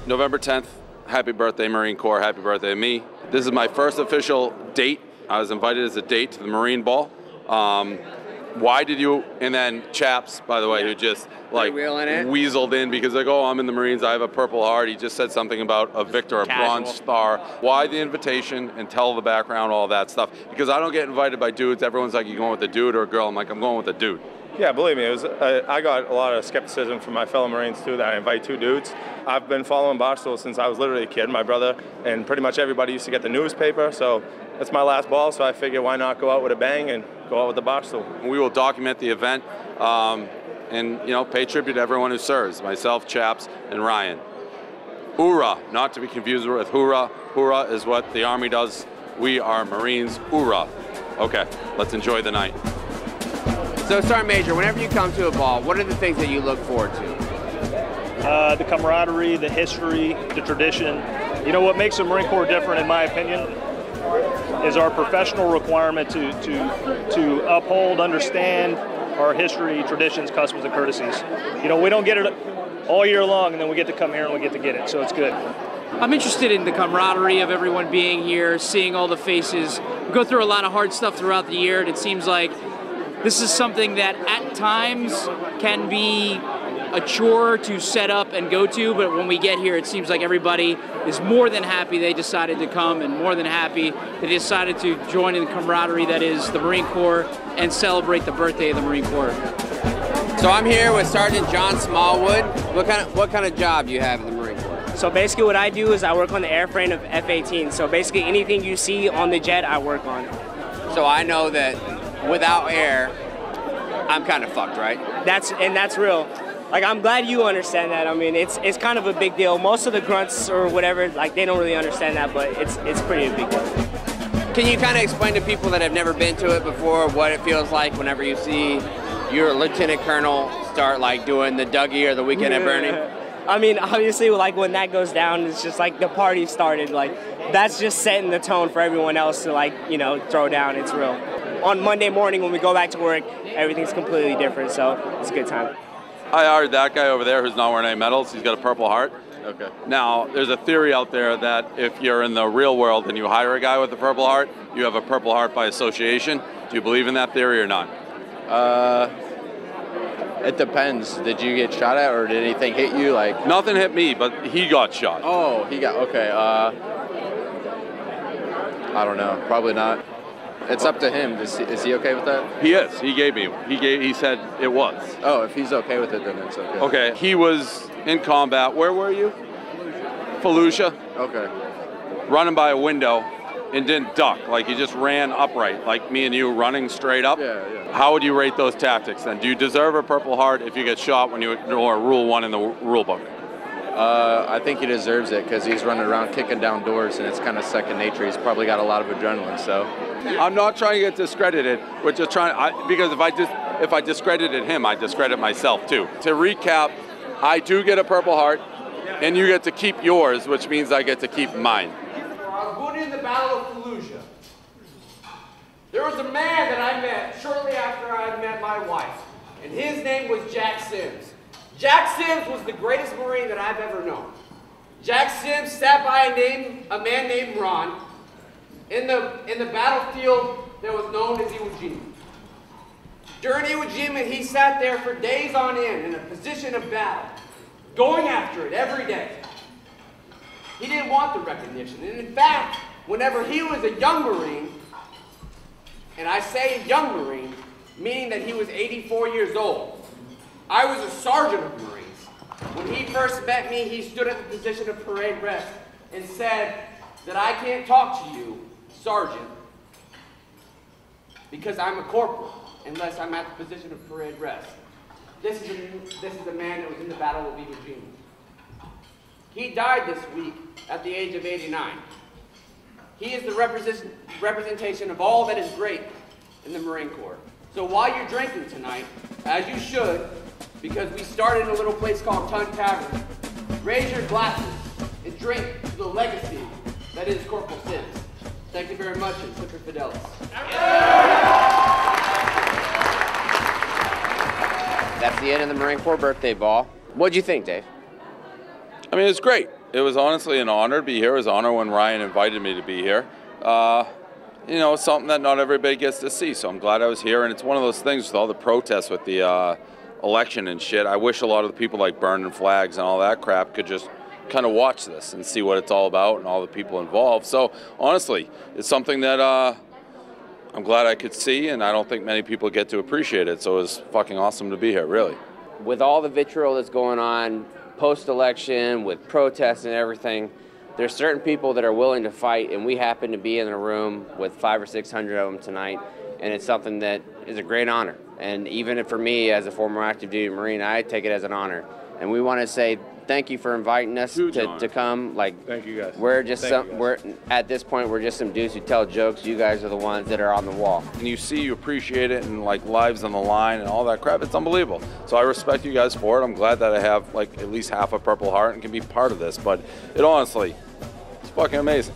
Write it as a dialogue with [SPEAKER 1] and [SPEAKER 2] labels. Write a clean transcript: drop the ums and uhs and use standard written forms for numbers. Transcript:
[SPEAKER 1] November 10th, happy birthday, Marine Corps, happy birthday to me. This is my first official date. I was invited as a date to the Marine Ball. Why did you, and then Chaps, by the way, who just like weaseled in because like, oh, I'm in the Marines, I have a Purple Heart. He just said something about a victor, a bronze star. Why the invitation and tell the background, all that stuff? Because I don't get invited by dudes. Everyone's like, you going with a dude or a girl? I'm like, I'm going with a dude.
[SPEAKER 2] Yeah, believe me, it was, I got a lot of skepticism from my fellow Marines too that I invite two dudes. I've been following Barstool since I was literally a kid. My brother and pretty much everybody used to get the newspaper, so it's my last ball, so I figured why not go out with a bang and go out with the Barstool.
[SPEAKER 1] We will document the event and pay tribute to everyone who serves, myself, Chaps, and Ryan. Hoorah, not to be confused with hoorah. Hoorah is what the Army does. We are Marines, hoorah. Okay, let's enjoy the night.
[SPEAKER 3] So, Sergeant Major, whenever you come to a ball, what are the things that you look forward to?
[SPEAKER 4] The camaraderie, the history, the tradition. You know, what makes the Marine Corps different, in my opinion, is our professional requirement to uphold, understand our history, traditions, customs, and courtesies. You know, we don't get it all year long, and then we get to come here and we get to get it, so it's good.
[SPEAKER 5] I'm interested in the camaraderie of everyone being here, seeing all the faces. We go through a lot of hard stuff throughout the year, and it seems like this is something that at times can be a chore to set up and go to, but when we get here, it seems like everybody is more than happy they decided to come and more than happy they decided to join in the camaraderie that is the Marine Corps and celebrate the birthday of the Marine Corps.
[SPEAKER 3] So I'm here with Sergeant John Smallwood. What kind of job do you have in the Marine Corps?
[SPEAKER 6] So basically what I do is I work on the airframe of F-18. So basically anything you see on the jet, I work on.
[SPEAKER 3] So I know that without air, I'm kind of fucked, right?
[SPEAKER 6] That's real. Like, I'm glad you understand that. I mean, it's kind of a big deal. Most of the grunts or whatever, like, they don't really understand that, but it's pretty a big deal.
[SPEAKER 3] Can you kind of explain to people that have never been to it before what it feels like whenever you see your lieutenant colonel start like doing the Dougie or the Weekend at Bernie?
[SPEAKER 6] I mean, obviously, like, when that goes down, it's just like the party started. Like, that's just setting the tone for everyone else to, like, throw down. It's real. On Monday morning when we go back to work, everything's completely different, so it's a good time.
[SPEAKER 1] I hired that guy over there who's not wearing any medals. He's got a Purple Heart. Okay. Now, there's a theory out there that if you're in the real world and you hire a guy with a Purple Heart, you have a Purple Heart by association. Do you believe in that theory or not?
[SPEAKER 7] It depends. Did you get shot at or did anything hit you? Like
[SPEAKER 1] nothing hit me, but he got shot.
[SPEAKER 7] Oh, he got, okay. I don't know. Probably not. It's up to him. Is he okay with that?
[SPEAKER 1] He is. He gave me. He said it was.
[SPEAKER 7] Oh, if he's okay with it, then it's okay.
[SPEAKER 1] Okay. He was in combat. Where were you? Fallujah.
[SPEAKER 7] Okay.
[SPEAKER 1] Running by a window and didn't duck. Like he just ran upright, like me and you running straight up.
[SPEAKER 7] Yeah, yeah.
[SPEAKER 1] How would you rate those tactics then? Do you deserve a Purple Heart if you get shot when you ignore Rule 1 in the rule book?
[SPEAKER 7] I think he deserves it because he's running around kicking down doors and it's kind of second nature. He's probably got a lot of adrenaline, so.
[SPEAKER 1] I'm not trying to get discredited. We're just trying, because if I discredited him, I discredit myself too. To recap, I do get a Purple Heart and you get to keep yours, which means I get to keep mine.
[SPEAKER 8] I was wounded in the Battle of Fallujah. There was a man that I met shortly after I had met my wife, and his name was Jack Sims. Jack Sims was the greatest Marine that I've ever known. Jack Sims sat by a man named Ron in the battlefield that was known as Iwo Jima. During Iwo Jima, he sat there for days on end in a position of battle, going after it every day. He didn't want the recognition, and in fact, whenever he was a young Marine, and I say young Marine, meaning that he was 84 years old, I was a sergeant of Marines. When he first met me, he stood at the position of parade rest and said that I can't talk to you, Sergeant, because I'm a corporal, unless I'm at the position of parade rest. This is a man that was in the Battle of Iwo Jima. He died this week at the age of 89. He is the representation of all that is great in the Marine Corps. So while you're drinking tonight, as you should, because we started in a little place called Tun Tavern, raise your glasses and drink to the legacy that is Corporal Sims. Thank you very much, and Semper Fidelis.
[SPEAKER 3] That's the end of the Marine Corps birthday ball. What'd you think, Dave?
[SPEAKER 1] I mean, it's great. It was honestly an honor to be here. It was an honor when Ryan invited me to be here. You know, something that not everybody gets to see, so I'm glad I was here. And it's one of those things with all the protests with the election and shit. I wish a lot of the people like burning flags and all that crap could just kind of watch this and see what it's all about and all the people involved. So honestly, it's something that I'm glad I could see, and I don't think many people get to appreciate it. So it was fucking awesome to be here, really.
[SPEAKER 3] With all the vitriol that's going on post-election, with protests and everything, there's certain people that are willing to fight, and we happen to be in a room with 500 or 600 of them tonight, and it's something that is a great honor. And even for me, as a former active duty Marine, I take it as an honor. And we want to say thank you for inviting us to come. Like,
[SPEAKER 2] thank you guys.
[SPEAKER 3] We're just we're at this point, we're just some dudes who tell jokes. You guys are the ones that are on the wall.
[SPEAKER 1] And you see, you appreciate it, and like lives on the line and all that crap. It's unbelievable. So I respect you guys for it. I'm glad that I have like at least half a Purple Heart and can be part of this. But it honestly, it's fucking amazing.